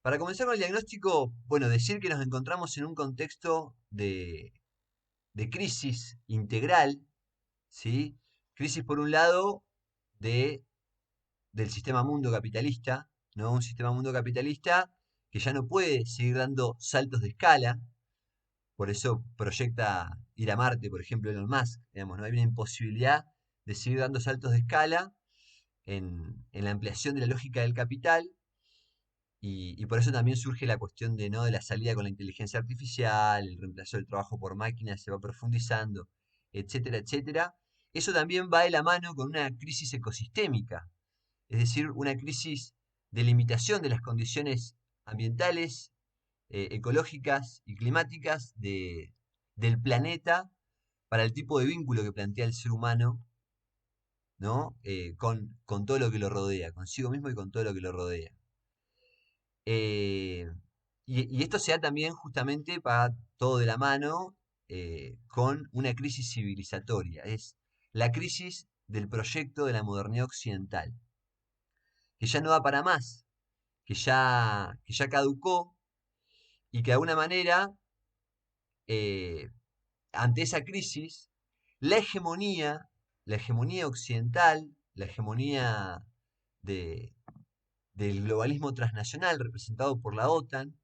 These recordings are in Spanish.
Para comenzar con el diagnóstico, bueno, decir que nos encontramos en un contexto de crisis integral, ¿sí? Crisis por un lado de, del sistema mundo capitalista, ¿no? Un sistema mundo capitalista que ya no puede seguir dando saltos de escala, por eso proyecta ir a Marte, por ejemplo, Elon Musk, digamos, ¿no? Hay una imposibilidad de seguir dando saltos de escala en la ampliación de la lógica del capital. Y por eso también surge la cuestión de, ¿no? de la salida con la inteligencia artificial, el reemplazo del trabajo por máquinas se va profundizando, etcétera, etcétera. Eso también va de la mano con una crisis ecosistémica, es decir, una crisis de limitación de las condiciones ambientales, ecológicas y climáticas del planeta para el tipo de vínculo que plantea el ser humano, ¿no? Con todo lo que lo rodea, consigo mismo y con todo lo que lo rodea. Eh, y esto se da también justamente para todo de la mano con una crisis civilizatoria. Es la crisis del proyecto de la modernidad occidental, que ya no da para más, que ya caducó y que de alguna manera, eh, ante esa crisis, la hegemonía, la hegemonía occidental, la hegemonía de, del globalismo transnacional representado por la OTAN,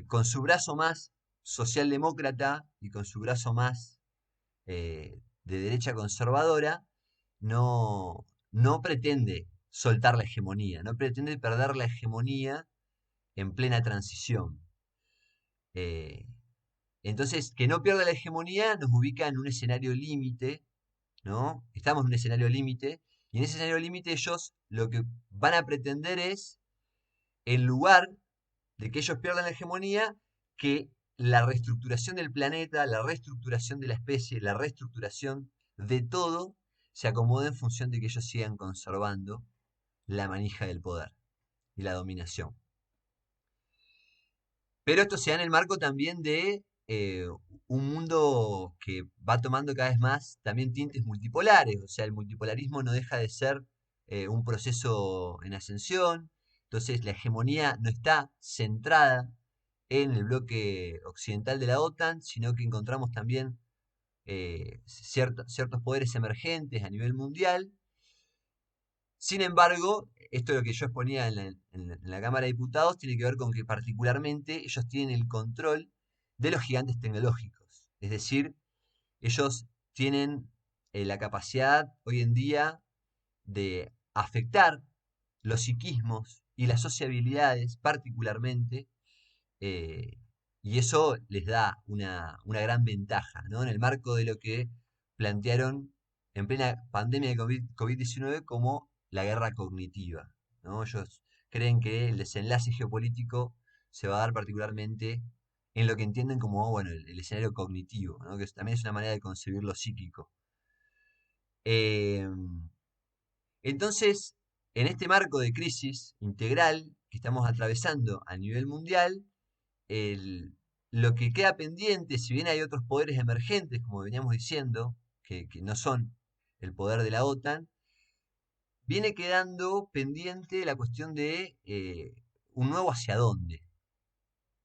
con su brazo más socialdemócrata y con su brazo más de derecha conservadora, no pretende soltar la hegemonía, no pretende perder la hegemonía en plena transición. Eh, entonces, que no pierda la hegemonía nos ubica en un escenario límite, ¿no? Estamos en un escenario límite, y en ese escenario límite ellos lo que van a pretender es, en lugar de que ellos pierdan la hegemonía, que la reestructuración del planeta, la reestructuración de la especie, la reestructuración de todo, se acomode en función de que ellos sigan conservando la manija del poder y la dominación. Pero esto se da en el marco también de un mundo que va tomando cada vez más también tintes multipolares, o sea, el multipolarismo no deja de ser un proceso en ascensión, entonces la hegemonía no está centrada en el bloque occidental de la OTAN, sino que encontramos también ciertos poderes emergentes a nivel mundial. Sin embargo, esto de lo que yo exponía en la Cámara de Diputados tiene que ver con que particularmente ellos tienen el control de los gigantes tecnológicos. Es decir, ellos tienen la capacidad hoy en día de afectar los psiquismos y las sociabilidades particularmente, eh, y eso les da una gran ventaja, ¿no? En el marco de lo que plantearon en plena pandemia de COVID-19 como la guerra cognitiva, ¿no? Ellos creen que el desenlace geopolítico se va a dar particularmente en lo que entienden como, bueno, el escenario cognitivo, ¿no? Que también es una manera de concebir lo psíquico. Eh, entonces, en este marco de crisis integral que estamos atravesando a nivel mundial, el- lo que queda pendiente, si bien hay otros poderes emergentes, como veníamos diciendo, que no son el poder de la OTAN, viene quedando pendiente la cuestión de un nuevo hacia dónde,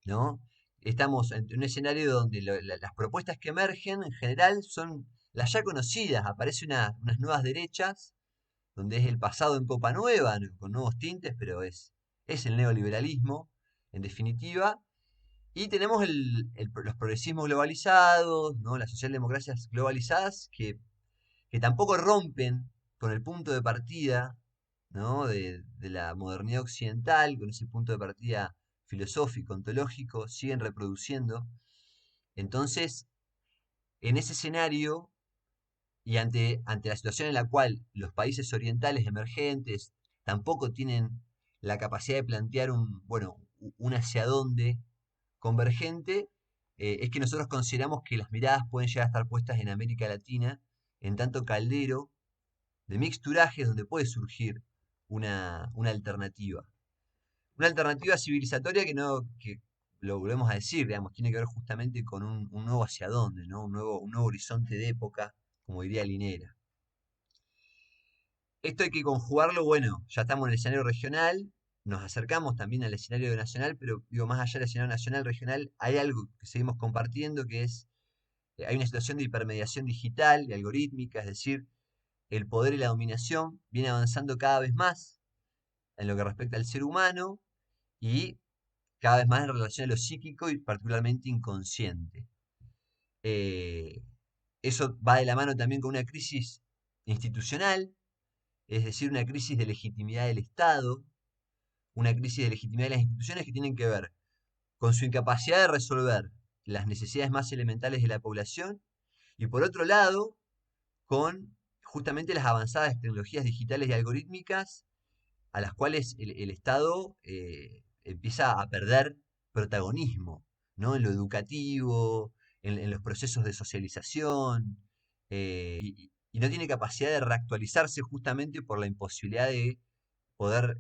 ¿no? Estamos en un escenario donde las propuestas que emergen en general son las ya conocidas, aparecen unas nuevas derechas, donde es el pasado en copa nueva, ¿no? Con nuevos tintes, pero es el neoliberalismo, en definitiva. Y tenemos los progresismos globalizados, ¿no? Las socialdemocracias globalizadas que tampoco rompen con el punto de partida, ¿no? de la modernidad occidental, con ese punto de partida filosófico, ontológico, siguen reproduciendo. Entonces, en ese escenario y ante la situación en la cual los países orientales emergentes tampoco tienen la capacidad de plantear un hacia dónde convergente, es que nosotros consideramos que las miradas pueden llegar a estar puestas en América Latina, en tanto caldero de mixturajes donde puede surgir una alternativa. Una alternativa civilizatoria que no, que lo volvemos a decir, digamos, tiene que ver justamente con un nuevo hacia dónde, ¿no? Un nuevo horizonte de época, como diría Linera. Esto hay que conjugarlo, bueno, ya estamos en el escenario regional, nos acercamos también al escenario nacional, pero digo, más allá del escenario nacional, regional, hay algo que seguimos compartiendo, que es, hay una situación de hipermediación digital y algorítmica, es decir, el poder y la dominación viene avanzando cada vez más en lo que respecta al ser humano y cada vez más en relación a lo psíquico y particularmente inconsciente. Eh, Eso va de la mano también con una crisis institucional, es decir, una crisis de legitimidad del Estado, una crisis de legitimidad de las instituciones que tienen que ver con su incapacidad de resolver las necesidades más elementales de la población y por otro lado, con justamente las avanzadas tecnologías digitales y algorítmicas a las cuales el Estado empieza a perder protagonismo, ¿no? En lo educativo, en los procesos de socialización, y no tiene capacidad de reactualizarse justamente por la imposibilidad de poder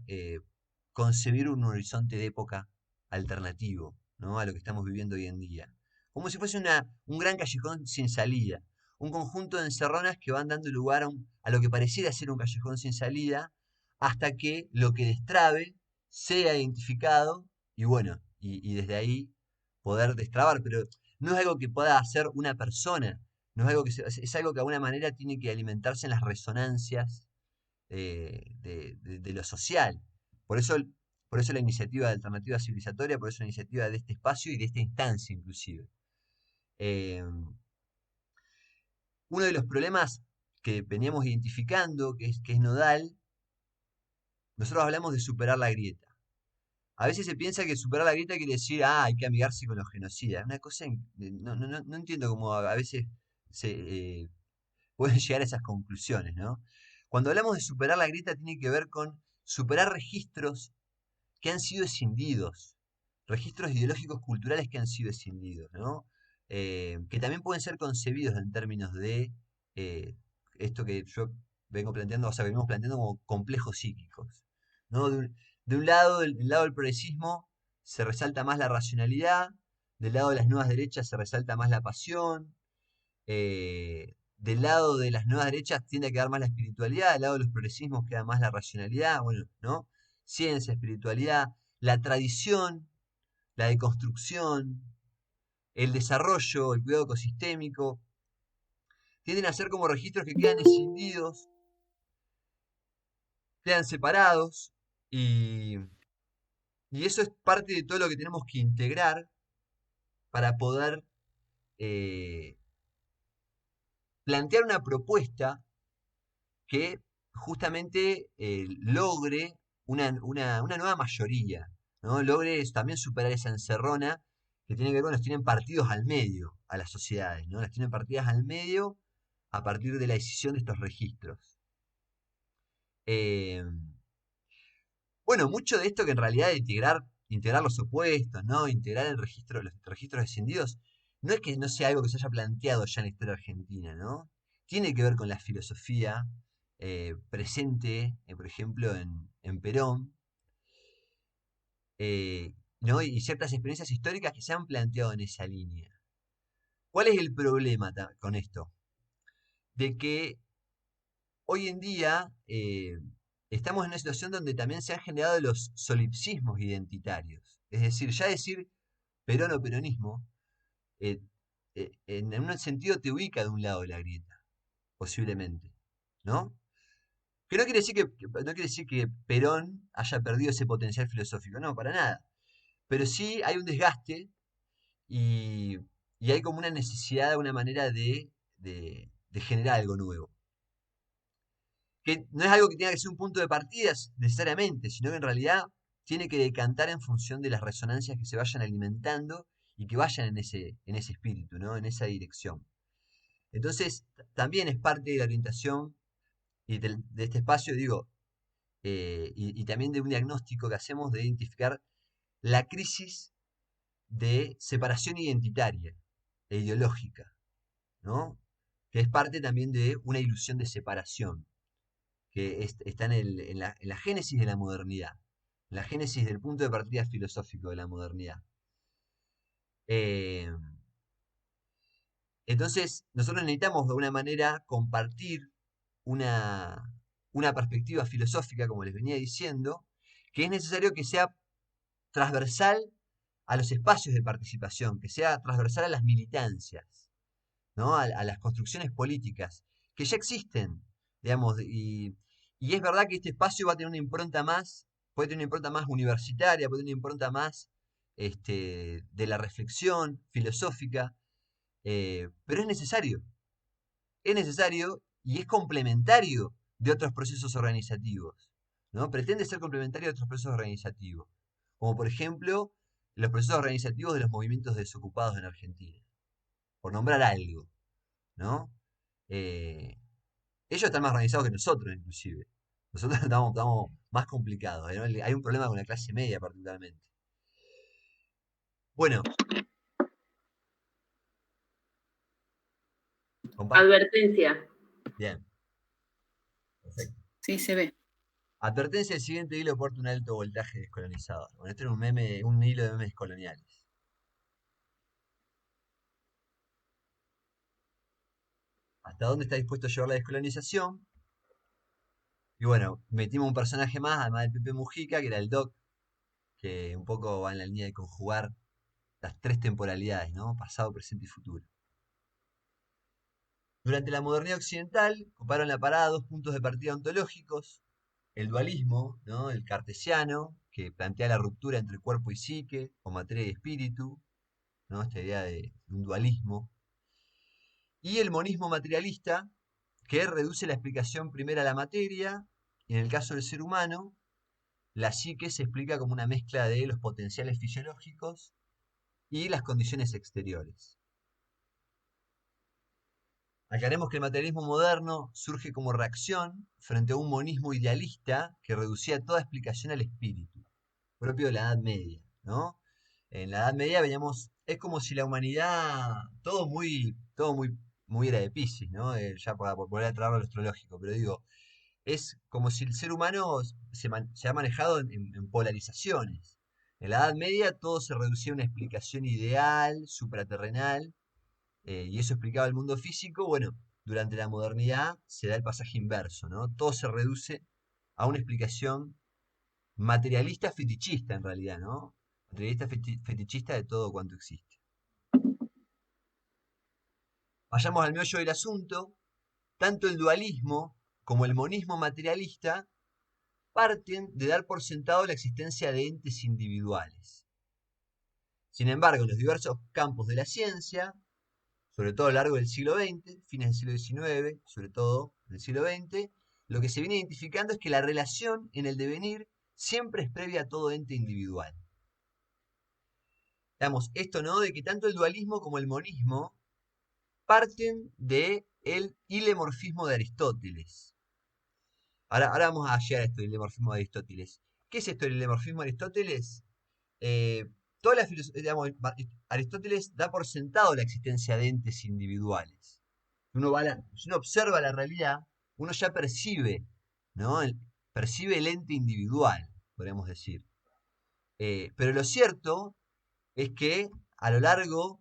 concebir un horizonte de época alternativo, ¿no? A lo que estamos viviendo hoy en día. Como si fuese un gran callejón sin salida, un conjunto de encerronas que van dando lugar a lo que pareciera ser un callejón sin salida, hasta que lo que destrabe sea identificado y bueno, y desde ahí poder destrabar, pero no es algo que pueda hacer una persona, no es algo es algo que de alguna manera tiene que alimentarse en las resonancias de lo social. Por eso, por eso la iniciativa de alternativa civilizatoria, por eso la iniciativa de este espacio y de esta instancia inclusive. Eh, Uno de los problemas que veníamos identificando, que es nodal, nosotros hablamos de superar la grieta. A veces se piensa que superar la grieta quiere decir, ah, hay que amigarse con los genocidas. Una cosa, no entiendo cómo a veces se pueden llegar a esas conclusiones, ¿no? Cuando hablamos de superar la grieta tiene que ver con superar registros que han sido escindidos, registros ideológicos culturales que han sido escindidos, ¿no? Que también pueden ser concebidos en términos de eh, esto que yo vengo planteando, o sea, venimos planteando como complejos psíquicos, ¿no? De un lado, del lado del progresismo, se resalta más la racionalidad, del lado de las nuevas derechas se resalta más la pasión, del lado de las nuevas derechas tiende a quedar más la espiritualidad, del lado de los progresismos queda más la racionalidad, bueno, ¿no? Ciencia, espiritualidad, la tradición, la deconstrucción, el desarrollo, el cuidado ecosistémico, tienden a ser como registros que quedan escindidos, quedan separados, y, y eso es parte de todo lo que tenemos que integrar para poder eh, plantear una propuesta que justamente logre una nueva mayoría, ¿no? Logre también superar esa encerrona que tiene que ver con los tienen partidos al medio a las sociedades, ¿no? Las tienen partidas al medio a partir de la decisión de estos registros. Eh, bueno, mucho de esto que en realidad de integrar los opuestos, ¿no? Integrar los registros descendidos, no es que no sea algo que se haya planteado ya en la historia argentina, ¿no? Tiene que ver con la filosofía presente, por ejemplo, en Perón, ¿no? Y ciertas experiencias históricas que se han planteado en esa línea. ¿Cuál es el problema con esto? De que hoy en día estamos en una situación donde también se han generado los solipsismos identitarios. Es decir, ya decir Perón o peronismo, eh, en un sentido te ubica de un lado de la grieta, posiblemente, ¿no? Que no quiere decir no quiere decir que Perón haya perdido ese potencial filosófico, no, para nada. Pero sí hay un desgaste y, y hay como una necesidad, una manera de generar algo nuevo. Que no es algo que tenga que ser un punto de partida necesariamente, sino que en realidad tiene que decantar en función de las resonancias que se vayan alimentando y que vayan en ese espíritu, ¿no? En esa dirección. Entonces, también es parte de la orientación y de este espacio, digo, y también de un diagnóstico que hacemos de identificar la crisis de separación identitaria e ideológica, ¿no? Que es parte también de una ilusión de separación, que está en la génesis de la modernidad, en la génesis del punto de partida filosófico de la modernidad. Eh, entonces, nosotros necesitamos de alguna manera compartir una, una perspectiva filosófica, como les venía diciendo, que es necesario que sea transversal a los espacios de participación, que sea transversal a las militancias, ¿no? A las construcciones políticas, que ya existen, digamos, y es verdad que este espacio va a tener una impronta más, puede tener una impronta más universitaria, puede tener una impronta más de la reflexión filosófica, pero es necesario y es complementario de otros procesos organizativos, ¿no? Pretende ser complementario de otros procesos organizativos, como por ejemplo los procesos organizativos de los movimientos desocupados en Argentina, por nombrar algo, ¿no? Eh, Ellos están más organizados que nosotros, inclusive. Nosotros estamos más complicados, ¿no? Hay un problema con la clase media particularmente. Bueno, compa. Advertencia. Bien, perfecto. Sí, se ve. Advertencia: el siguiente hilo porta un alto voltaje descolonizador. Bueno, este era un meme, un hilo de memes coloniales. ¿Hasta dónde está dispuesto a llevar la descolonización? Y bueno, metimos un personaje más, además del Pepe Mujica, que era el Doc, que un poco va en la línea de conjugar las tres temporalidades, ¿no? Pasado, presente y futuro. Durante la modernidad occidental, ocuparon la parada dos puntos de partida ontológicos: el dualismo, ¿no? El cartesiano, que plantea la ruptura entre cuerpo y psique, o materia y espíritu, ¿no? Esta idea de un dualismo. Y el monismo materialista, que reduce la explicación primera a la materia, y en el caso del ser humano, la psique se explica como una mezcla de los potenciales fisiológicos y las condiciones exteriores. Aclaremos que el materialismo moderno surge como reacción frente a un monismo idealista que reducía toda explicación al espíritu, propio de la Edad Media, ¿no? En la Edad Media veíamos, es como si la humanidad, muy era de Piscis, ¿no? Ya por volver a traerlo al astrológico, pero digo, es como si el ser humano se ha manejado en polarizaciones. En la Edad Media todo se reducía a una explicación ideal, supraterrenal, y eso explicaba el mundo físico. Bueno, durante la modernidad se da el pasaje inverso, ¿no? Todo se reduce a una explicación materialista fetichista en realidad, ¿no? Materialista fetichista de todo cuanto existe. Vayamos al meollo del asunto. Tanto el dualismo como el monismo materialista parten de dar por sentado la existencia de entes individuales. Sin embargo, en los diversos campos de la ciencia, sobre todo a lo largo del siglo XX, fines del siglo XIX, sobre todo del siglo XX, lo que se viene identificando es que la relación en el devenir siempre es previa a todo ente individual. Digamos, esto, ¿no? De que tanto el dualismo como el monismo parten del hilemorfismo de Aristóteles. Ahora vamos a llegar a esto del hilemorfismo de Aristóteles. ¿Qué es esto del hilemorfismo de Aristóteles? Eh, Toda la digamos, Aristóteles da por sentado la existencia de entes individuales. Si uno observa la realidad, uno ya percibe, ¿no? Percibe el ente individual, podríamos decir. Pero lo cierto es que a lo largo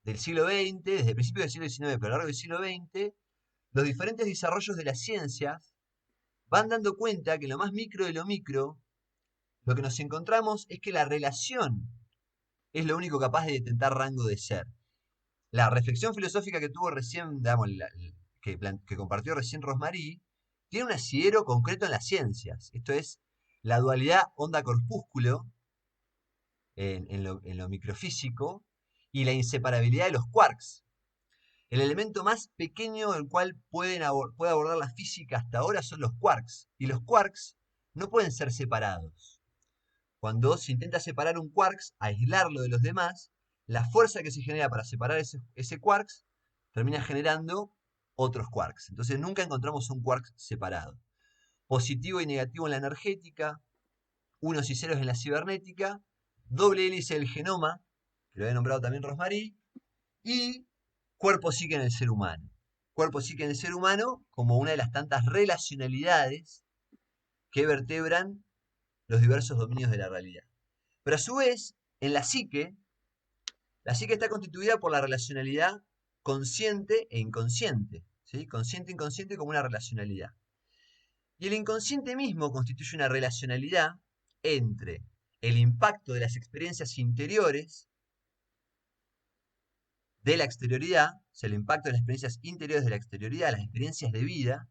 del siglo XX, desde el principio del siglo XIX, pero a lo largo del siglo XX, los diferentes desarrollos de las ciencias van dando cuenta que en lo más micro de lo micro, lo que nos encontramos es que la relación es lo único capaz de detentar rango de ser. La reflexión filosófica que tuvo recién, digamos, que compartió recién Rosmarie, tiene un asidero concreto en las ciencias. Esto es la dualidad onda-corpúsculo en lo microfísico y la inseparabilidad de los quarks. El elemento más pequeño del cual puede abordar la física hasta ahora son los quarks. Y los quarks no pueden ser separados. Cuando se intenta separar un quarks, aislarlo de los demás, la fuerza que se genera para separar ese quarks termina generando otros quarks. Entonces nunca encontramos un quark separado. Positivo y negativo en la energética, unos y ceros en la cibernética, doble hélice del genoma, que lo había nombrado también Rosmarie, y cuerpo psique en el ser humano. Cuerpo psique en el ser humano como una de las tantas relacionalidades que vertebran los diversos dominios de la realidad. Pero a su vez, en la psique está constituida por la relacionalidad consciente e inconsciente, ¿sí? Consciente e inconsciente como una relacionalidad. Y el inconsciente mismo constituye una relacionalidad entre el impacto de las experiencias interiores de la exterioridad, o sea, el impacto de las experiencias interiores de la exterioridad, las experiencias de vida,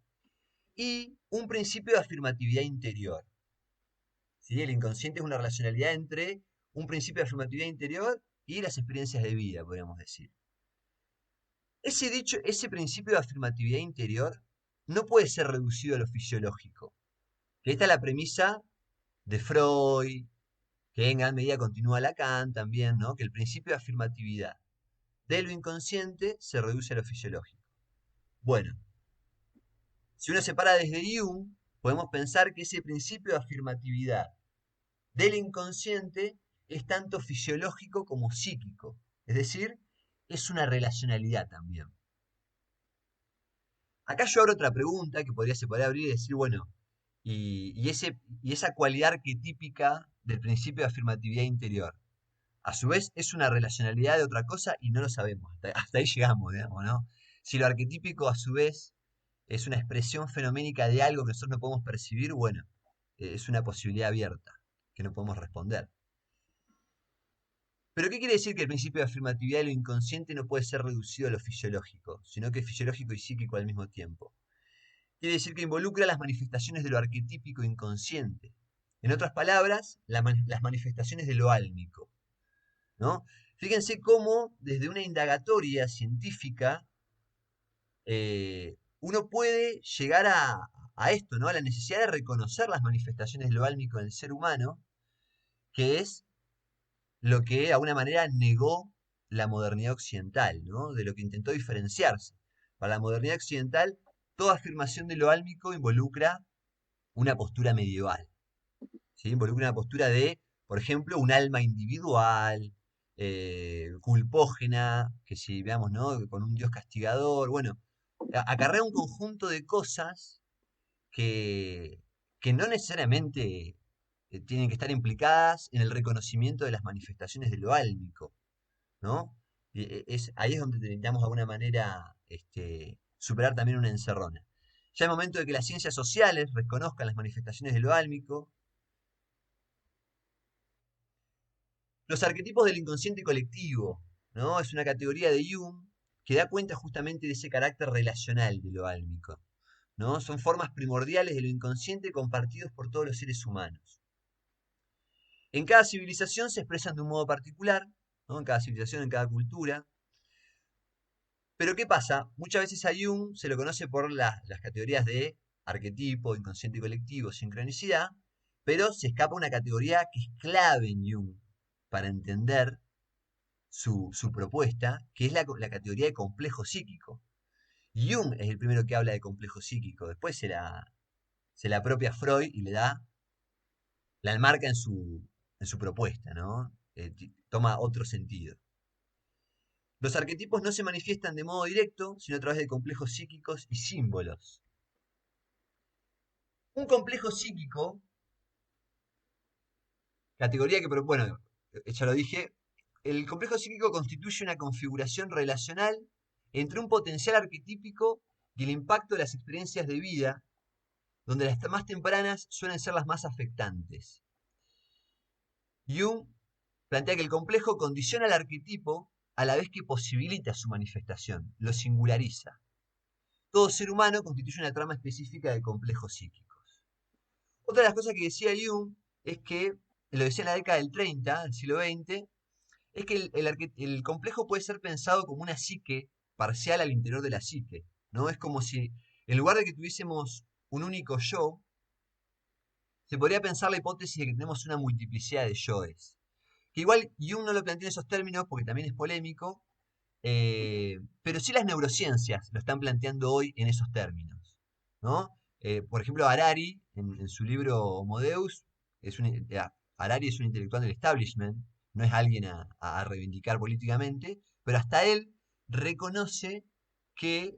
y un principio de afirmatividad interior. ¿Sí? El inconsciente es una relacionalidad entre un principio de afirmatividad interior y las experiencias de vida, podríamos decir. Ese principio de afirmatividad interior no puede ser reducido a lo fisiológico. Que esta es la premisa de Freud, que en gran medida continúa Lacan también, ¿no? Que el principio de afirmatividad de lo inconsciente se reduce a lo fisiológico. Bueno, si uno se para desde Jung, podemos pensar que ese principio de afirmatividad del inconsciente es tanto fisiológico como psíquico. Es decir, es una relacionalidad también. Acá yo abro otra pregunta que se podría abrir y decir, bueno, y esa cualidad arquetípica del principio de afirmatividad interior, a su vez es una relacionalidad de otra cosa y no lo sabemos. Hasta ahí llegamos, digamos, ¿no? Si lo arquetípico a su vez es una expresión fenoménica de algo que nosotros no podemos percibir, bueno, es una posibilidad abierta que no podemos responder. ¿Pero qué quiere decir que el principio de afirmatividad de lo inconsciente no puede ser reducido a lo fisiológico, sino que es fisiológico y psíquico al mismo tiempo? Quiere decir que involucra las manifestaciones de lo arquetípico inconsciente. En otras palabras, las manifestaciones de lo álmico, ¿no? Fíjense cómo desde una indagatoria científica uno puede llegar a esto, ¿no? A la necesidad de reconocer las manifestaciones de lo álmico en el ser humano, que es lo que de alguna manera negó la modernidad occidental, ¿no? De lo que intentó diferenciarse. Para la modernidad occidental, toda afirmación de lo álmico involucra una postura medieval, ¿sí? Involucra una postura de, por ejemplo, un alma individual, culpógena, que si veamos, ¿no? Con un dios castigador, bueno, acarrea un conjunto de cosas que, que no necesariamente tienen que estar implicadas en el reconocimiento de las manifestaciones de lo álmico, ¿no? Ahí es donde necesitamos de alguna manera superar también una encerrona. Ya es momento de que las ciencias sociales reconozcan las manifestaciones de lo álmico. Los arquetipos del inconsciente colectivo, ¿no? Es una categoría de Jung que da cuenta justamente de ese carácter relacional de lo álmico, ¿no? Son formas primordiales de lo inconsciente compartidos por todos los seres humanos. En cada civilización se expresan de un modo particular, ¿no? En cada civilización, en cada cultura. Pero ¿qué pasa? Muchas veces a Jung se lo conoce por las categorías de arquetipo, inconsciente colectivo, sincronicidad, pero se escapa una categoría que es clave en Jung para entender su propuesta, que es la categoría de complejo psíquico. Jung es el primero que habla de complejo psíquico, después se la apropia Freud y la enmarca en su propuesta, ¿no? Toma otro sentido. Los arquetipos no se manifiestan de modo directo, sino a través de complejos psíquicos y símbolos. Un complejo psíquico, categoría que, bueno, ya lo dije, el complejo psíquico constituye una configuración relacional entre un potencial arquetípico y el impacto de las experiencias de vida, donde las más tempranas suelen ser las más afectantes. Jung plantea que el complejo condiciona al arquetipo a la vez que posibilita su manifestación, lo singulariza. Todo ser humano constituye una trama específica de complejos psíquicos. Otra de las cosas que decía Jung es que, lo decía en la década del 30, del siglo XX, es que el complejo puede ser pensado como una psique parcial al interior de la psique, ¿no? Es como si, en lugar de que tuviésemos un único yo, se podría pensar la hipótesis de que tenemos una multiplicidad de yoes. Que igual Jung no lo plantea en esos términos porque también es polémico, pero sí las neurociencias lo están planteando hoy en esos términos, ¿no? Por ejemplo, Harari, en su libro Homo Deus, Harari es un intelectual del establishment, no es alguien a reivindicar políticamente, pero hasta él reconoce que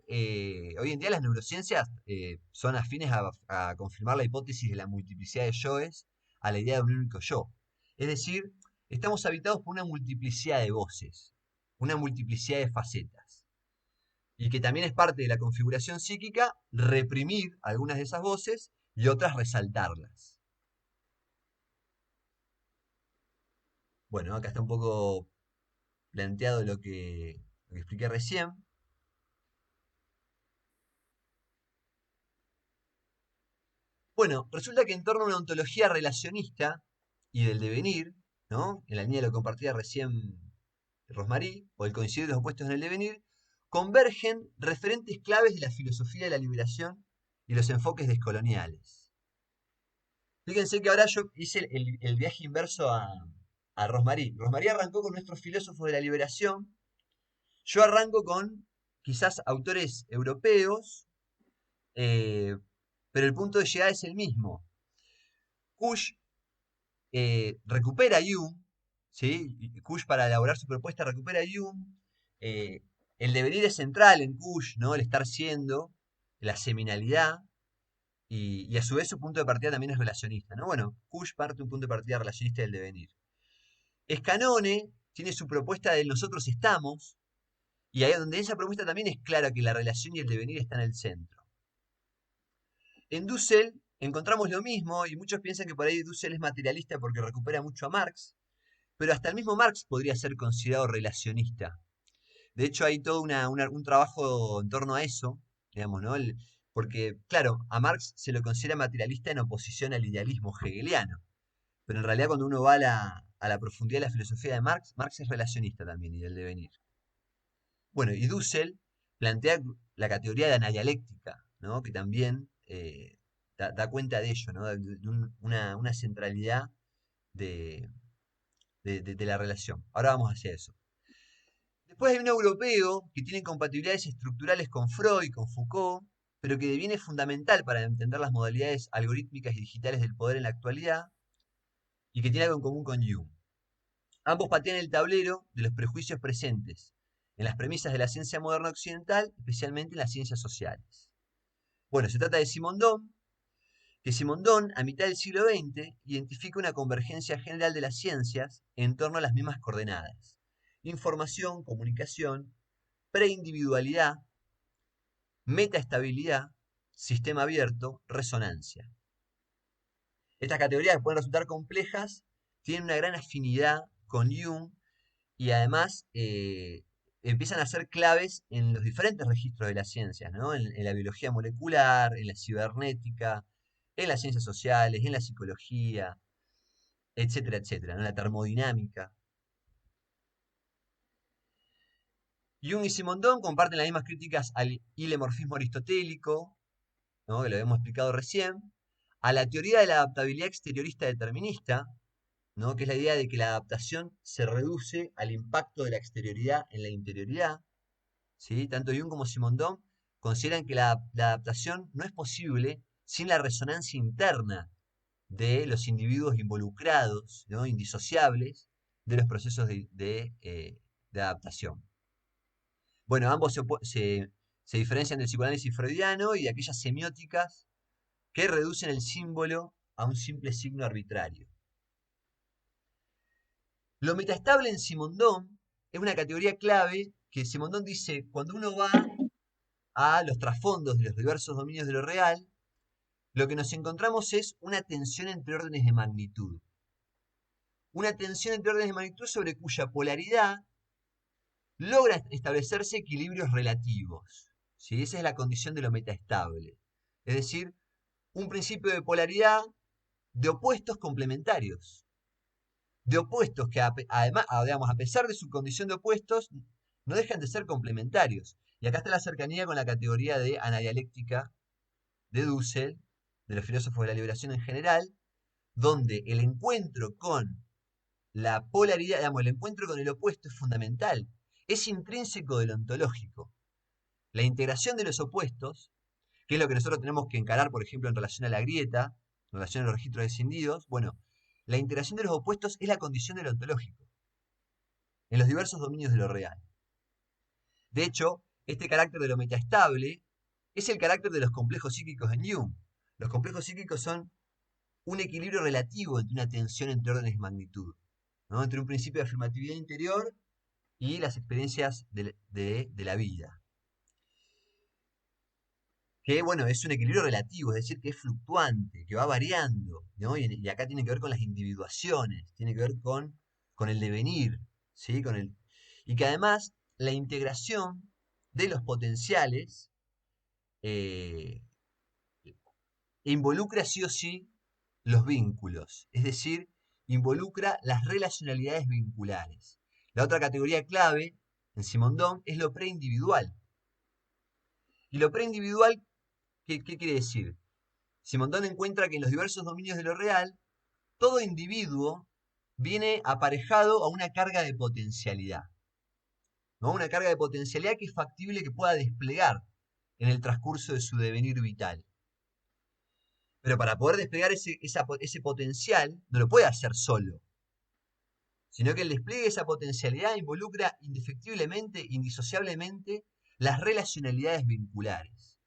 hoy en día las neurociencias son afines a confirmar la hipótesis de la multiplicidad de yoes a la idea de un único yo. Es decir, estamos habitados por una multiplicidad de voces, una multiplicidad de facetas. Y que también es parte de la configuración psíquica reprimir algunas de esas voces y otras resaltarlas. Bueno, acá está un poco planteado lo que expliqué recién. Bueno, resulta que en torno a una ontología relacionista y del devenir, ¿no? En la línea de lo que compartía recién Rosmarie, o el coincidir de los opuestos en el devenir, convergen referentes claves de la filosofía de la liberación y los enfoques descoloniales. Fíjense que ahora yo hice el viaje inverso a Rosmarie. Rosmarie arrancó con nuestros filósofos de la liberación. Yo arranco con quizás autores europeos, eh, pero el punto de llegada es el mismo. Kush recupera a Jung, ¿sí? Kush para elaborar su propuesta recupera a Jung. eh, el devenir es central en Kush, ¿no? El estar siendo, la seminalidad, y a su vez su punto de partida también es relacionista, ¿no? Bueno, Kush parte de un punto de partida relacionista del devenir. Scanone tiene su propuesta de nosotros estamos, y ahí donde esa propuesta también es clara que la relación y el devenir están en el centro. En Dussel encontramos lo mismo, y muchos piensan que por ahí Dussel es materialista porque recupera mucho a Marx, pero hasta el mismo Marx podría ser considerado relacionista. De hecho, hay todo un trabajo en torno a eso, digamos, ¿no? Porque, claro, a Marx se lo considera materialista en oposición al idealismo hegeliano, pero en realidad cuando uno va a la profundidad de la filosofía de Marx, Marx es relacionista también y del devenir. Bueno, y Dussel plantea la categoría de anadialéctica, ¿no? Que también da cuenta de ello, ¿no? Una centralidad de, de la relación. Ahora vamos hacia eso. Después hay un europeo que tiene compatibilidades estructurales con Freud, y con Foucault, pero que deviene fundamental para entender las modalidades algorítmicas y digitales del poder en la actualidad y que tiene algo en común con Jung. Ambos patean el tablero de los prejuicios presentes en las premisas de la ciencia moderna occidental, especialmente en las ciencias sociales. Bueno, se trata de Simondon, que Simondon, a mitad del siglo XX, identifica una convergencia general de las ciencias en torno a las mismas coordenadas: información, comunicación, preindividualidad, metaestabilidad, sistema abierto, resonancia. Estas categorías que pueden resultar complejas tienen una gran afinidad con Jung y además empiezan a ser claves en los diferentes registros de las ciencias, ¿no? En la biología molecular, en la cibernética, en las ciencias sociales, en la psicología, etcétera, etcétera, ¿no? En la termodinámica. Jung y Simondon comparten las mismas críticas al ilemorfismo aristotélico, ¿no? Que lo hemos explicado recién, a la teoría de la adaptabilidad exteriorista determinista, ¿no? Que es la idea de que la adaptación se reduce al impacto de la exterioridad en la interioridad. ¿Sí? Tanto Jung como Simondon consideran que la adaptación no es posible sin la resonancia interna de los individuos involucrados, ¿no? Indisociables de los procesos de adaptación. Bueno, ambos se diferencian del psicoanálisis freudiano y de aquellas semióticas que reducen el símbolo a un simple signo arbitrario. Lo metaestable en Simondon es una categoría clave que Simondon dice, cuando uno va a los trasfondos de los diversos dominios de lo real, lo que nos encontramos es una tensión entre órdenes de magnitud. Una tensión entre órdenes de magnitud sobre cuya polaridad logra establecerse equilibrios relativos. ¿Sí? Esa es la condición de lo metaestable. Es decir, un principio de polaridad de opuestos complementarios. De opuestos que además, digamos, a pesar de su condición de opuestos, no dejan de ser complementarios. Y acá está la cercanía con la categoría de anadialéctica de Dussel, de los filósofos de la liberación en general, donde el encuentro con la polaridad, digamos, el encuentro con el opuesto es fundamental. Es intrínseco del ontológico. La integración de los opuestos, que es lo que nosotros tenemos que encarar, por ejemplo, en relación a la grieta, en relación a los registros descendidos, bueno, la integración de los opuestos es la condición del ontológico, en los diversos dominios de lo real. De hecho, este carácter de lo metaestable es el carácter de los complejos psíquicos en Jung. Los complejos psíquicos son un equilibrio relativo entre una tensión entre órdenes de magnitud, ¿no? Entre un principio de afirmatividad interior y las experiencias de la vida. que, bueno, es un equilibrio relativo, es decir, que es fluctuante, que va variando, ¿no? Y acá tiene que ver con las individuaciones, tiene que ver con el devenir, ¿sí? Y que además la integración de los potenciales eh, involucra sí o sí los vínculos, es decir, involucra las relacionalidades vinculares. La otra categoría clave en Simondon es lo preindividual. Y lo preindividual, ¿qué quiere decir? Simondon encuentra que en los diversos dominios de lo real, todo individuo viene aparejado a una carga de potencialidad, ¿no? Una carga de potencialidad que es factible que pueda desplegar en el transcurso de su devenir vital. Pero para poder desplegar ese potencial, no lo puede hacer solo, sino que el despliegue de esa potencialidad involucra indefectiblemente, indisociablemente, las relacionalidades vinculares.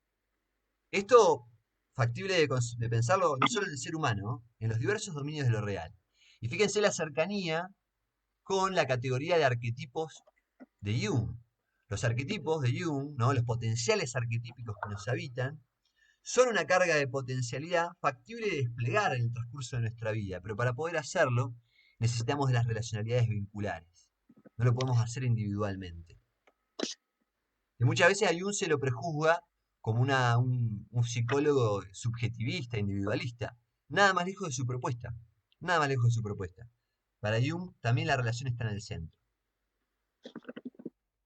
Esto factible de pensarlo no solo en el ser humano, ¿no? En los diversos dominios de lo real. Y fíjense la cercanía con la categoría de arquetipos de Jung. Los arquetipos de Jung, ¿no? Los potenciales arquetípicos que nos habitan, son una carga de potencialidad factible de desplegar en el transcurso de nuestra vida, pero para poder hacerlo necesitamos de las relacionalidades vinculares. No lo podemos hacer individualmente. Y muchas veces a Jung se lo prejuzga como un psicólogo subjetivista, individualista. Nada más lejos de su propuesta. Nada más lejos de su propuesta. Para Jung también la relación está en el centro.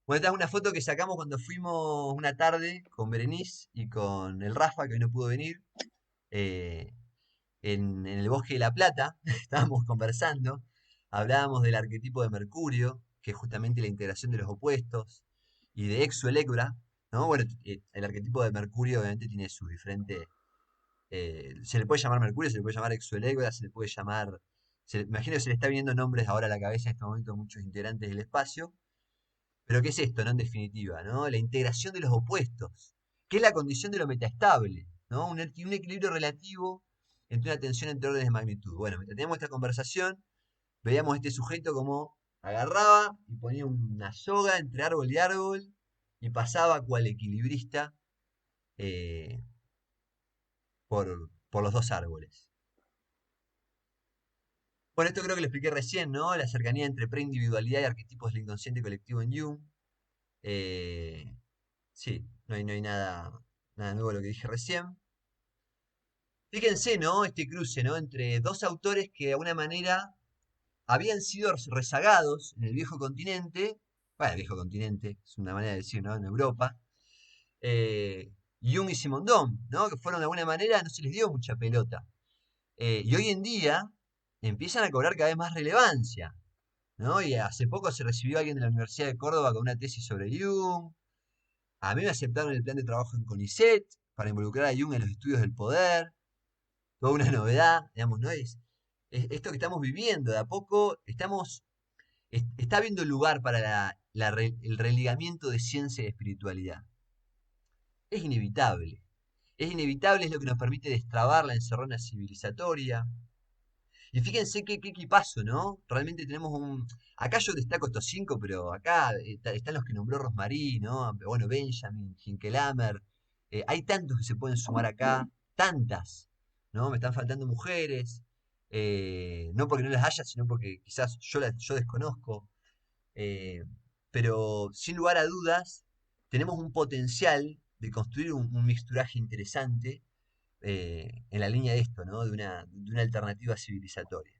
Bueno, esta es una foto que sacamos cuando fuimos una tarde con Berenice y con el Rafa, que hoy no pudo venir, eh, en el bosque de La Plata. Estábamos conversando, hablábamos del arquetipo de Mercurio, que es justamente la integración de los opuestos, y de Exo-Electra, ¿no? Bueno, el arquetipo de Mercurio obviamente tiene sus diferentes... se le puede llamar Mercurio, se le puede llamar Exo-Electra, se le puede llamar... imagino que se le está viniendo nombres ahora a la cabeza en este momento a muchos integrantes del espacio. Pero ¿qué es esto, no? En definitiva, ¿no? La integración de los opuestos, que es la condición de lo metaestable, ¿no? Un equilibrio relativo entre una tensión entre órdenes de magnitud. Bueno, mientras teníamos esta conversación, veíamos a este sujeto como agarraba y ponía una soga entre árbol y árbol y pasaba cual equilibrista eh, por los dos árboles. Bueno, esto creo que lo expliqué recién, ¿no? La cercanía entre preindividualidad y arquetipos del inconsciente colectivo en Jung. Eh, Sí, no hay nada nuevo de lo que dije recién. Fíjense, ¿no? Este cruce, ¿no? Entre dos autores que de alguna manera habían sido rezagados en el viejo continente. Bueno, el viejo continente, es una manera de decir, ¿no? En Europa. eh, Jung y Simondon, ¿no? Que fueron de alguna manera, no se les dio mucha pelota. Y hoy en día empiezan a cobrar cada vez más relevancia, ¿no? Y hace poco se recibió alguien de la Universidad de Córdoba con una tesis sobre Jung. A mí me aceptaron el plan de trabajo en CONICET para involucrar a Jung en los estudios del poder. Toda una novedad, digamos, ¿no? Es esto que estamos viviendo. De a poco está habiendo lugar para el religamiento de ciencia y espiritualidad. Es inevitable. Es inevitable, es lo que nos permite destrabar la encerrona civilizatoria. Y fíjense qué equipazo, ¿no? Realmente tenemos un... Acá yo destaco estos cinco, pero acá están los que nombró Rosmarie, ¿no? Bueno, Benjamin, Hinkelamer. Hay tantos que se pueden sumar acá, tantas, ¿no? Me están faltando mujeres. No porque no las haya, sino porque quizás yo desconozco. eh, pero sin lugar a dudas, tenemos un potencial de construir un mixturaje interesante en la línea de esto, ¿no? De una alternativa civilizatoria.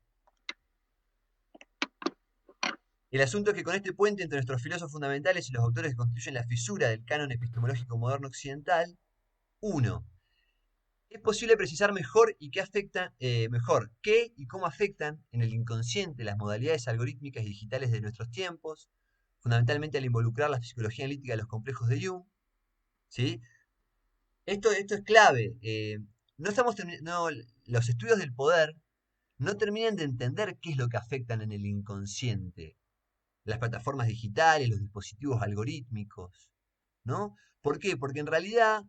El asunto es que con este puente entre nuestros filósofos fundamentales y los autores que constituyen la fisura del canon epistemológico moderno occidental, uno, es posible precisar mejor y mejor qué y cómo afectan en el inconsciente las modalidades algorítmicas y digitales de nuestros tiempos, fundamentalmente al involucrar la psicología analítica de los complejos de Jung, ¿sí? Esto es clave. No, los estudios del poder no terminan de entender qué es lo que afectan en el inconsciente. Las plataformas digitales, los dispositivos algorítmicos, ¿no? ¿Por qué? Porque en realidad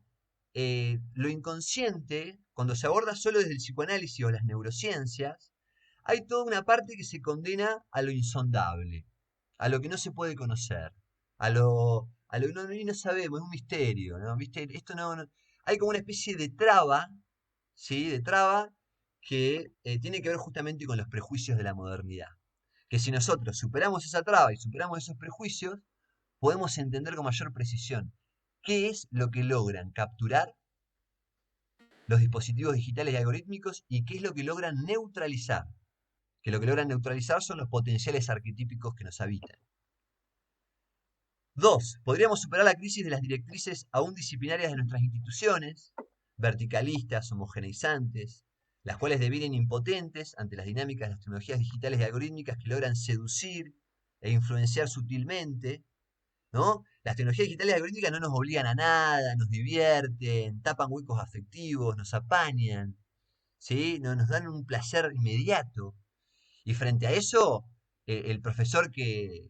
lo inconsciente, cuando se aborda solo desde el psicoanálisis o las neurociencias, hay toda una parte que se condena a lo insondable, a lo que no se puede conocer, a lo que no sabemos, es un misterio, ¿no? ¿Viste? hay como una especie de traba, ¿sí? De traba que tiene que ver justamente con los prejuicios de la modernidad. Que si nosotros superamos esa traba y superamos esos prejuicios, podemos entender con mayor precisión qué es lo que logran capturar los dispositivos digitales y algorítmicos y qué es lo que logran neutralizar. Que lo que logran neutralizar son los potenciales arquetípicos que nos habitan. 2. Podríamos superar la crisis de las directrices aún disciplinarias de nuestras instituciones, verticalistas, homogeneizantes, las cuales devienen impotentes ante las dinámicas de las tecnologías digitales y algorítmicas que logran seducir e influenciar sutilmente, ¿no? Las tecnologías digitales y algorítmicas no nos obligan a nada, nos divierten, tapan huecos afectivos, nos apañan, ¿sí? Nos dan un placer inmediato. Y frente a eso, el profesor que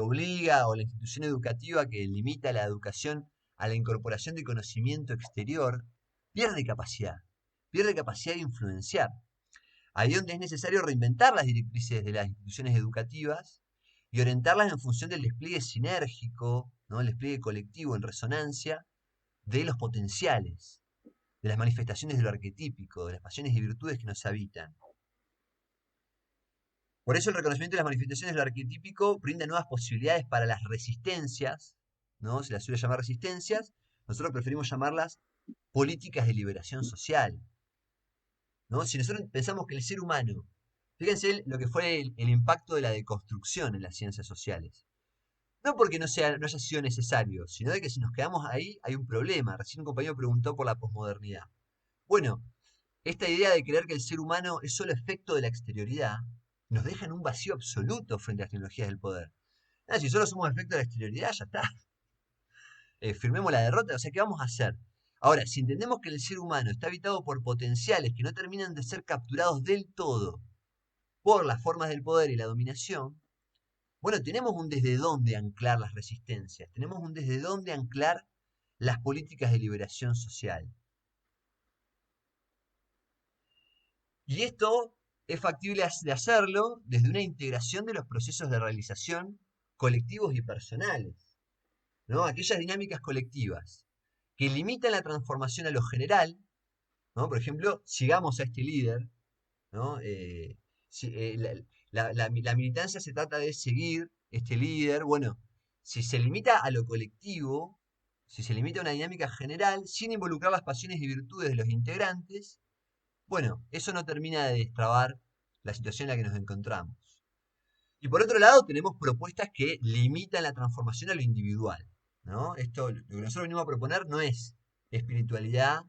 obliga o la institución educativa que limita la educación a la incorporación de conocimiento exterior, pierde capacidad de influenciar. Ahí es donde es necesario reinventar las directrices de las instituciones educativas y orientarlas en función del despliegue sinérgico, ¿no? El despliegue colectivo en resonancia de los potenciales, de las manifestaciones de lo arquetípico, de las pasiones y virtudes que nos habitan. Por eso el reconocimiento de las manifestaciones de lo arquetípico brinda nuevas posibilidades para las resistencias, ¿no? Se las suele llamar resistencias, nosotros preferimos llamarlas políticas de liberación social, ¿no? Si nosotros pensamos que el ser humano, fíjense lo que fue el impacto de la deconstrucción en las ciencias sociales. No porque no haya sido necesario, sino de que si nos quedamos ahí hay un problema. Recién un compañero preguntó por la posmodernidad. Bueno, esta idea de creer que el ser humano es solo efecto de la exterioridad nos deja en un vacío absoluto frente a las tecnologías del poder. Si solo somos efecto de la exterioridad, ya está. Firmemos la derrota, o sea, ¿qué vamos a hacer? Ahora, si entendemos que el ser humano está habitado por potenciales que no terminan de ser capturados del todo por las formas del poder y la dominación, bueno, tenemos un desde dónde anclar las resistencias, tenemos un desde dónde anclar las políticas de liberación social. Y esto es factible de hacerlo desde una integración de los procesos de realización colectivos y personales, ¿no? Aquellas dinámicas colectivas que limitan la transformación a lo general, ¿no? Por ejemplo, sigamos a este líder, ¿no? La militancia se trata de seguir este líder, bueno, si se limita a lo colectivo, si se limita a una dinámica general, sin involucrar las pasiones y virtudes de los integrantes, bueno, eso no termina de destrabar la situación en la que nos encontramos. Y por otro lado, tenemos propuestas que limitan la transformación a lo individual, ¿no? Esto, lo que nosotros venimos a proponer no es espiritualidad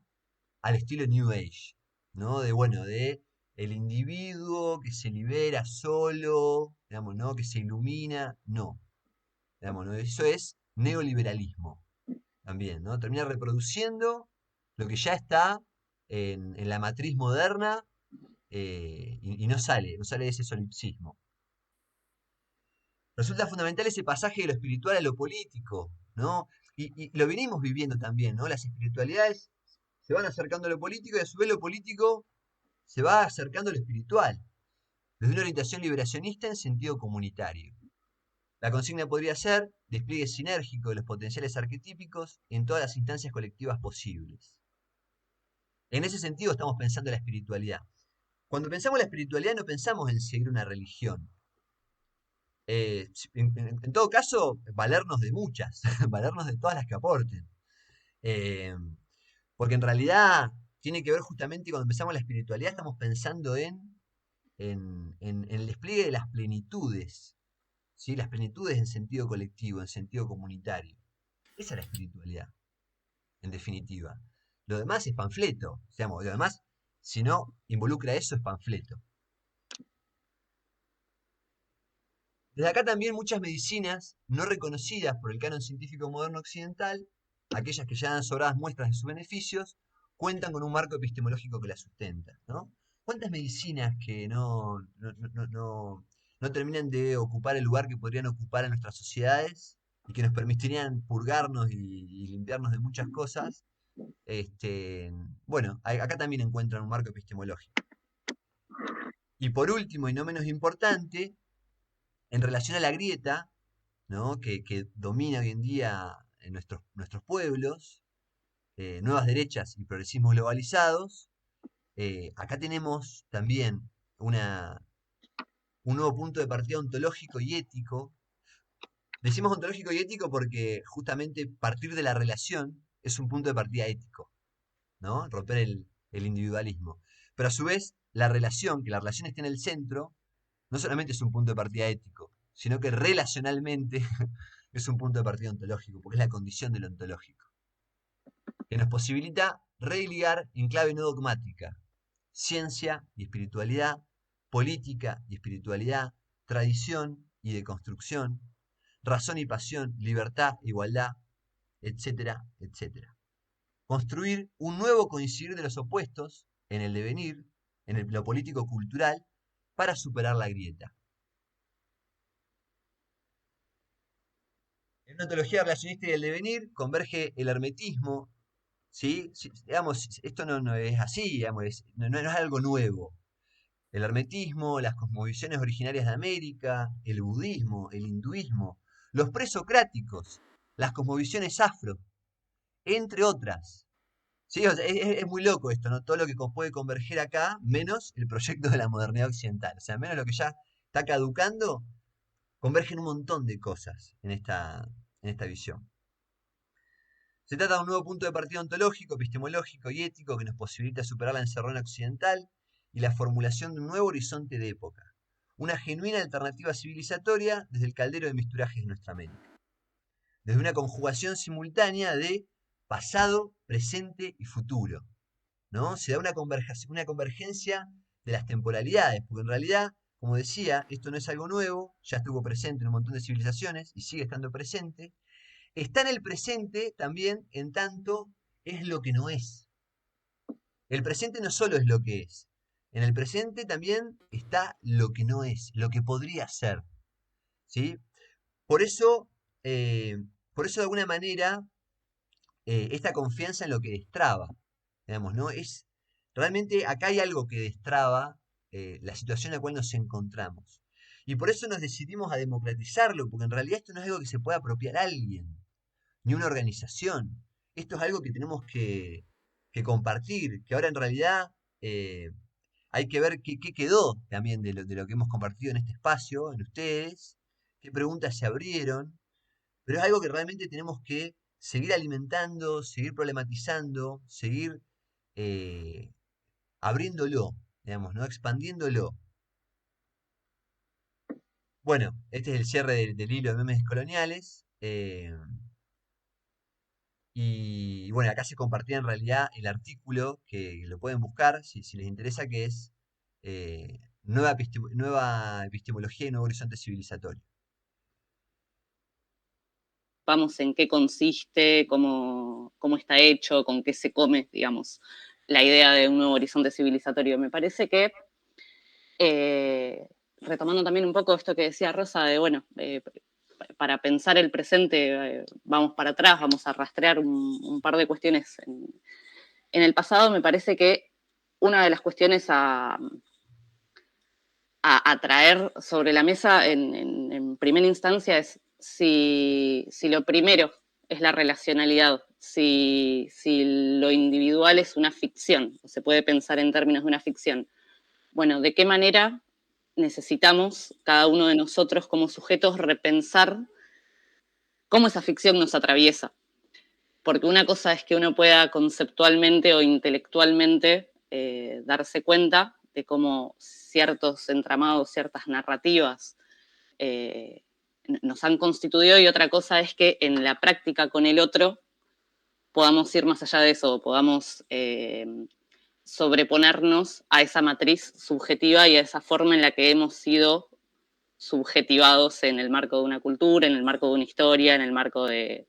al estilo New Age, ¿no? De el individuo que se libera solo, digamos, ¿no? Que se ilumina, no. Digamos, ¿no? Eso es neoliberalismo también, ¿no? Termina reproduciendo lo que ya está en la matriz moderna y no sale de ese solipsismo. Resulta fundamental ese pasaje de lo espiritual a lo político, ¿no? Y lo venimos viviendo también, ¿no? Las espiritualidades se van acercando a lo político y a su vez lo político se va acercando a lo espiritual, desde una orientación liberacionista en sentido comunitario. La consigna podría ser despliegue sinérgico de los potenciales arquetípicos en todas las instancias colectivas posibles. En ese sentido estamos pensando en la espiritualidad. Cuando pensamos en la espiritualidad no pensamos en seguir una religión. En todo caso, valernos de muchas, valernos de todas las que aporten. Eh, Porque en realidad tiene que ver justamente cuando pensamos en la espiritualidad, estamos pensando en el despliegue de las plenitudes, ¿sí? Las plenitudes en sentido colectivo, en sentido comunitario. Esa es la espiritualidad, en definitiva. Lo demás es panfleto, digamos, lo demás, si no involucra eso, es panfleto. Desde acá también muchas medicinas no reconocidas por el canon científico moderno occidental, aquellas que ya dan sobradas muestras de sus beneficios, cuentan con un marco epistemológico que las sustenta, ¿no? ¿Cuántas medicinas que no terminan de ocupar el lugar que podrían ocupar en nuestras sociedades y que nos permitirían purgarnos y limpiarnos de muchas cosas? Bueno, acá también encuentran un marco epistemológico. Y por último, y no menos importante, en relación a la grieta, ¿no? que domina hoy en día en nuestros pueblos, nuevas derechas y progresismos globalizados, acá tenemos también un nuevo punto de partida ontológico y ético. Decimos ontológico y ético porque justamente partir de la relación es un punto de partida ético, ¿no? Romper el individualismo. Pero a su vez, que la relación esté en el centro, no solamente es un punto de partida ético, sino que relacionalmente es un punto de partida ontológico, porque es la condición de lo ontológico, que nos posibilita religar en clave no dogmática ciencia y espiritualidad, política y espiritualidad, tradición y deconstrucción, razón y pasión, libertad, igualdad, etcétera, etcétera. Construir un nuevo coincidir de los opuestos en el devenir, lo político-cultural, para superar la grieta. En una ontología relacionista y del devenir converge el hermetismo, ¿sí? Digamos, esto no es así, digamos, no es algo nuevo. El hermetismo, las cosmovisiones originarias de América, el budismo, el hinduismo, los presocráticos, las cosmovisiones afro, entre otras. Sí, o sea, es muy loco esto, ¿no? Todo lo que puede converger acá, menos el proyecto de la modernidad occidental. O sea, menos lo que ya está caducando, convergen un montón de cosas en esta visión. Se trata de un nuevo punto de partida ontológico, epistemológico y ético que nos posibilita superar la encerrona occidental y la formulación de un nuevo horizonte de época. Una genuina alternativa civilizatoria desde el caldero de misturajes de nuestra América. Desde una conjugación simultánea de pasado, presente y futuro, ¿no? Se da una convergencia de las temporalidades, porque en realidad, como decía, esto no es algo nuevo, ya estuvo presente en un montón de civilizaciones y sigue estando presente. Está en el presente también en tanto es lo que no es. El presente no solo es lo que es, en el presente también está lo que no es, lo que podría ser, ¿sí? Por eso, eh, por eso de alguna manera, esta confianza en lo que destraba, digamos, ¿no? Realmente acá hay algo que destraba la situación en la cual nos encontramos. Y por eso nos decidimos a democratizarlo, porque en realidad esto no es algo que se pueda apropiar a alguien, ni una organización. Esto es algo que tenemos que compartir, que ahora en realidad eh, hay que ver qué quedó también de lo que hemos compartido en este espacio, en ustedes, qué preguntas se abrieron, pero es algo que realmente tenemos que seguir alimentando, seguir problematizando, seguir eh, abriéndolo, digamos, ¿no? Expandiéndolo. Bueno, este es el cierre del hilo de memes coloniales. Y bueno, acá se compartía en realidad el artículo que lo pueden buscar si les interesa, que es nueva epistemología y nuevo horizonte civilizatorio. Vamos, en qué consiste, cómo está hecho, con qué se come, digamos, la idea de un nuevo horizonte civilizatorio. Me parece que, retomando también un poco esto que decía Rosa, de bueno, para pensar el presente, vamos para atrás, vamos a rastrear un par de cuestiones en el pasado. Me parece que una de las cuestiones a traer sobre la mesa en primera instancia es si lo primero es la relacionalidad, si lo individual es una ficción, o se puede pensar en términos de una ficción. Bueno, ¿de qué manera necesitamos cada uno de nosotros como sujetos repensar cómo esa ficción nos atraviesa? Porque una cosa es que uno pueda conceptualmente o intelectualmente darse cuenta de cómo ciertos entramados, ciertas narrativas eh, nos han constituido, y otra cosa es que en la práctica con el otro podamos ir más allá de eso, podamos sobreponernos a esa matriz subjetiva y a esa forma en la que hemos sido subjetivados en el marco de una cultura, en el marco de una historia, en el marco de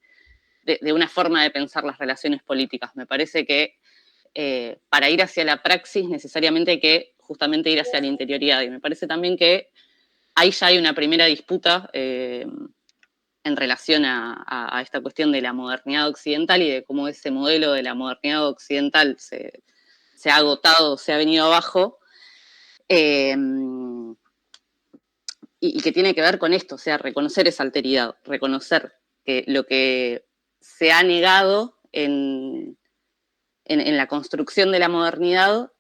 una forma de pensar las relaciones políticas. Me parece que para ir hacia la praxis necesariamente hay que justamente ir hacia la interioridad. Y me parece también que ahí ya hay una primera disputa en relación a esta cuestión de la modernidad occidental y de cómo ese modelo de la modernidad occidental se ha agotado, se ha venido abajo, eh, y que tiene que ver con esto, o sea, reconocer esa alteridad, reconocer que lo que se ha negado en la construcción de la modernidad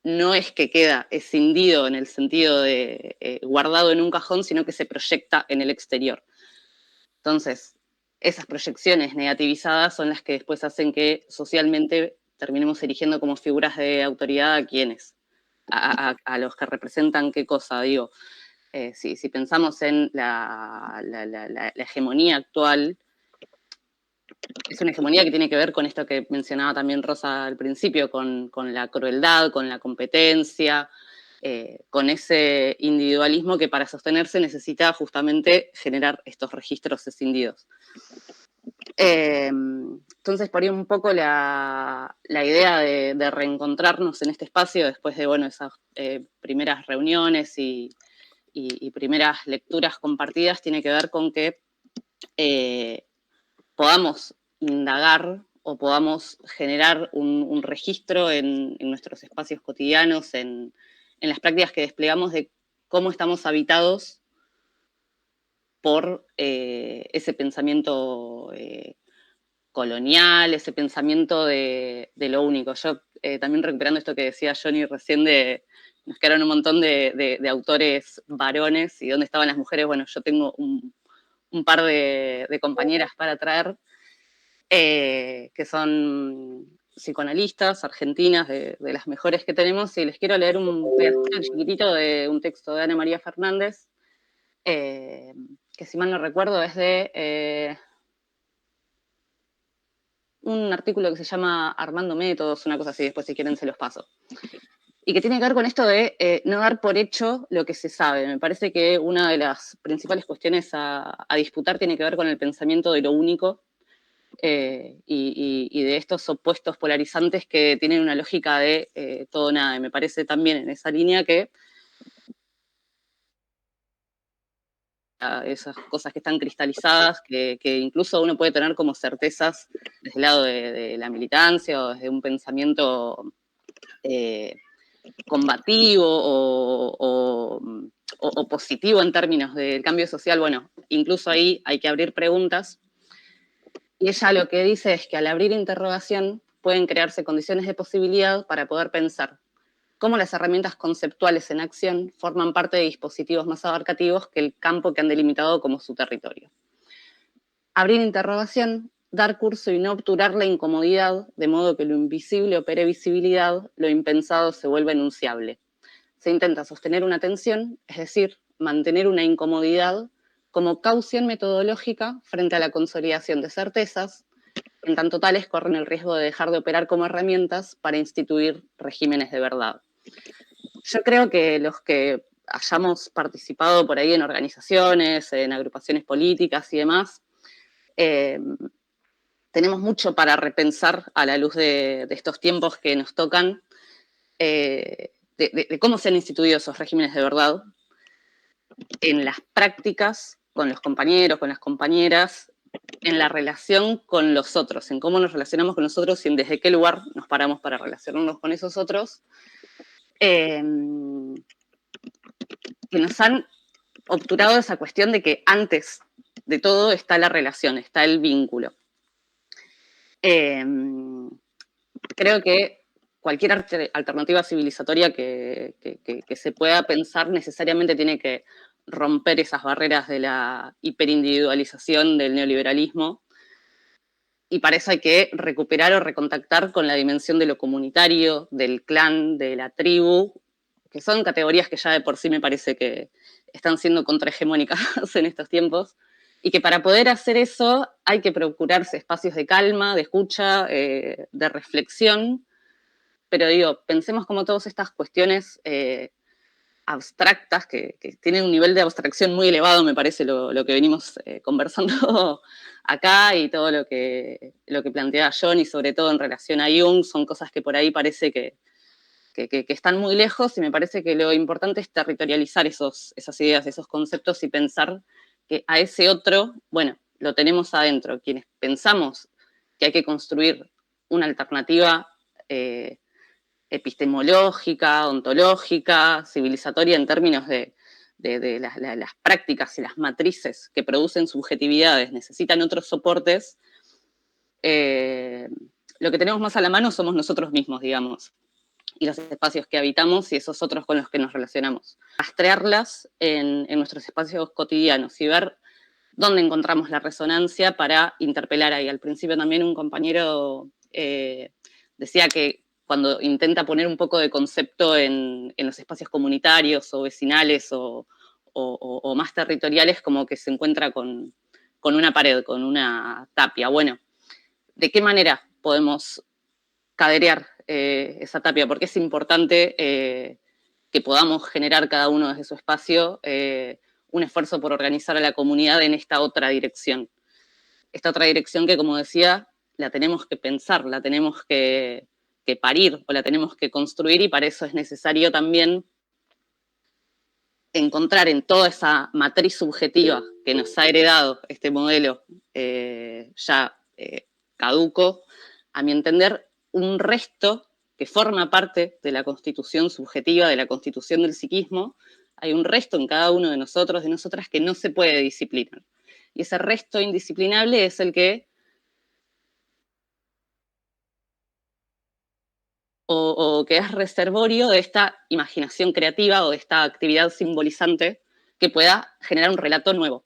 no es que queda escindido en el sentido de guardado en un cajón, sino que se proyecta en el exterior. Entonces, esas proyecciones negativizadas son las que después hacen que socialmente terminemos eligiendo como figuras de autoridad a quienes, a los que representan qué cosa, digo. Si pensamos en la hegemonía actual, es una hegemonía que tiene que ver con esto que mencionaba también Rosa al principio, con la crueldad, con la competencia, con ese individualismo que para sostenerse necesita justamente generar estos registros escindidos. Entonces, por ahí un poco la idea de reencontrarnos en este espacio después de, bueno, esas primeras reuniones y primeras lecturas compartidas tiene que ver con que podamos indagar o podamos generar un registro en nuestros espacios cotidianos, en las prácticas que desplegamos de cómo estamos habitados por ese pensamiento colonial, ese pensamiento de lo único. Yo también recuperando esto que decía Johnny recién nos quedaron un montón de autores varones y dónde estaban las mujeres. Bueno, yo tengo un par de compañeras para traer que son psicoanalistas argentinas de las mejores que tenemos y les quiero leer un pedacito chiquitito de un texto de Ana María Fernández que si mal no recuerdo es de un artículo que se llama Armando Métodos, una cosa así, después si quieren se los paso. Y que tiene que ver con esto de no dar por hecho lo que se sabe. Me parece que una de las principales cuestiones a disputar tiene que ver con el pensamiento de lo único y de estos opuestos polarizantes que tienen una lógica de todo nada. Y me parece también en esa línea que esas cosas que están cristalizadas, que incluso uno puede tener como certezas desde el lado de la militancia o desde un pensamiento combativo o positivo en términos del cambio social, bueno, incluso ahí hay que abrir preguntas. Y ella lo que dice es que al abrir interrogación pueden crearse condiciones de posibilidad para poder pensar cómo las herramientas conceptuales en acción forman parte de dispositivos más abarcativos que el campo que han delimitado como su territorio. Abrir interrogación, dar curso y no obturar la incomodidad, de modo que lo invisible opere visibilidad, lo impensado se vuelve enunciable. Se intenta sostener una tensión, es decir, mantener una incomodidad como caución metodológica frente a la consolidación de certezas, en tanto tales corren el riesgo de dejar de operar como herramientas para instituir regímenes de verdad. Yo creo que los que hayamos participado por ahí en organizaciones, en agrupaciones políticas y demás, tenemos mucho para repensar a la luz de estos tiempos que nos tocan, de cómo se han instituido esos regímenes de verdad en las prácticas con los compañeros, con las compañeras, en la relación con los otros, en cómo nos relacionamos con los otros y en desde qué lugar nos paramos para relacionarnos con esos otros, que nos han obturado esa cuestión de que antes de todo está la relación, está el vínculo. Creo que cualquier alternativa civilizatoria que se pueda pensar necesariamente tiene que romper esas barreras de la hiperindividualización del neoliberalismo y para eso hay que recuperar o recontactar con la dimensión de lo comunitario, del clan, de la tribu, que son categorías que ya de por sí me parece que están siendo contrahegemónicas en estos tiempos, y que para poder hacer eso hay que procurarse espacios de calma, de escucha, de reflexión, pero digo, pensemos como todas estas cuestiones abstractas, que tienen un nivel de abstracción muy elevado, me parece, lo que venimos conversando acá y todo lo que plantea John y sobre todo en relación a Jung, son cosas que por ahí parece que están muy lejos y me parece que lo importante es territorializar esas ideas, esos conceptos y pensar que a ese otro, bueno, lo tenemos adentro. Quienes pensamos que hay que construir una alternativa epistemológica, ontológica, civilizatoria en términos de las prácticas y las matrices que producen subjetividades, necesitan otros soportes, lo que tenemos más a la mano somos nosotros mismos, digamos, y los espacios que habitamos y esos otros con los que nos relacionamos. Rastrearlas en nuestros espacios cotidianos y ver dónde encontramos la resonancia para interpelar ahí. Al principio también un compañero decía que cuando intenta poner un poco de concepto en los espacios comunitarios o vecinales o más territoriales, como que se encuentra con una pared, con una tapia. Bueno, ¿de qué manera podemos caderear esa tapia? Porque es importante que podamos generar cada uno desde su espacio un esfuerzo por organizar a la comunidad en esta otra dirección. Esta otra dirección que, como decía, la tenemos que pensar, la tenemos que parir o la tenemos que construir, y para eso es necesario también encontrar en toda esa matriz subjetiva que nos ha heredado este modelo ya caduco, a mi entender, un resto que forma parte de la constitución subjetiva, de la constitución del psiquismo. Hay un resto en cada uno de nosotros, de nosotras, que no se puede disciplinar. Y ese resto indisciplinable es el que o que es reservorio de esta imaginación creativa o de esta actividad simbolizante que pueda generar un relato nuevo.